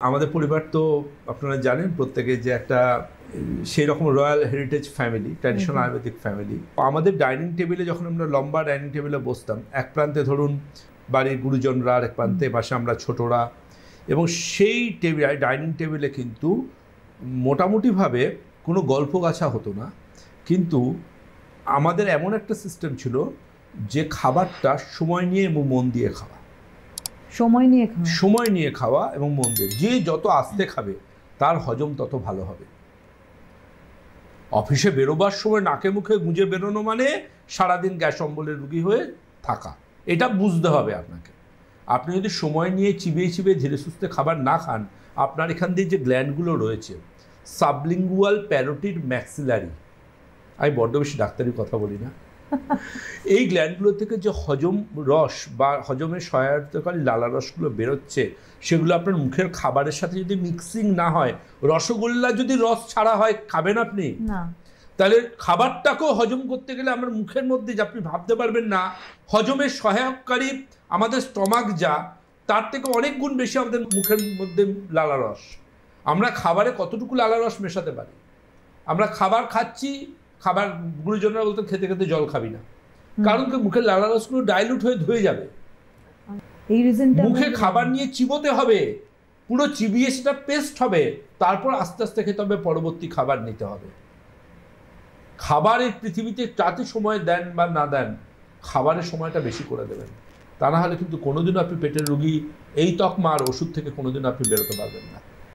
আমাদের পরিবার তো আপনারা জানেন প্রত্যেকে যে একটা সেই রকম royal heritage family, traditional Ayurvedic family. আমাদের ডাইনিং টেবিলে যখন আমরা লম্বা ডাইনিং টেবিলে বসতাম, এক প্রান্তে ধরুন বাড়ির গুরুজনরা, আর এক প্রান্তে পাশে আমরা ছোটরা, এবং সেই ডাইনিং টেবিলে কিন্তু মোটামুটিভাবে কোনো গল্প গাছা হতো না, কিন্তু আমাদের এমন একটা সিস্টেম ছিল যে খাবারটা সময় নিয়ে এবং মন দিয়ে খাওয়া, সময় নিয়ে খাওয়া এবং মন দিয়ে। যে যত আস্তে খাবে তার হজম তত ভালো হবে। অফিসে বেরোবার সময় নাকে মুখে গুঁজে বেরোনো মানে সারাদিন গ্যাস অম্বলের রুগী হয়ে থাকা, এটা বুঝতে হবে আপনাকে। আপনি যদি সময় নিয়ে চিবিয়ে চিবিয়ে ধীরে সুস্থে খাবার না খান, আপনার এখান দিয়ে যে গ্ল্যান্ডগুলো রয়েছে, সাবলিঙ্গুয়াল, প্যারোটিড, ম্যাক্সিলারি, আমি বড্ড বেশি ডাক্তারি কথা বলি না, এই গ্ল্যান্ডগুলো থেকে যে হজম রস বা হজমের সহায়তাকারী লালা রসগুলো বেরোচ্ছে, সেগুলো আপনার মুখের খাবারের সাথে যদি মিক্সিং না হয়, রসগোল্লা যদি রস ছাড়া হয় খাবেন আপনি না, তাহলে খাবারটাকেও হজম করতে গেলে আমার মুখের মধ্যে, যে আপনি ভাবতে পারবেন না, হজমের সহায়ককারী আমাদের স্টমাক যা, তার থেকে অনেক গুণ বেশি আমাদের মুখের মধ্যে লালা রস। আমরা খাবারে কতটুকু লালা রস মেশাতে পারি? আমরা খাবার খাচ্ছি, খাবার গুরুজনরা বলতে খেতে খেতে জল খাবি না, কারণ কি মুখের লালা রসগুলো ডাইলুট হয়ে ধুয়ে যাবে। মুখে খাবার নিয়ে চিবোতে হবে, পুরো চিবিয়ে সেটা পেস্ট হবে, তারপর আস্তে আস্তে খেতে হবে, পরবর্তী খাবার নিতে হবে। খাবারের পৃথিবীতে যাতে সময় দেন বা না দেন, খাবারের সময়টা বেশি করে দেবেন, তা না হলে কিন্তু কোনোদিনও আপনি পেটের রোগী, এই তকমার ওষুধ থেকে কোনোদিনও আপনি বেরোতে পারবেন না।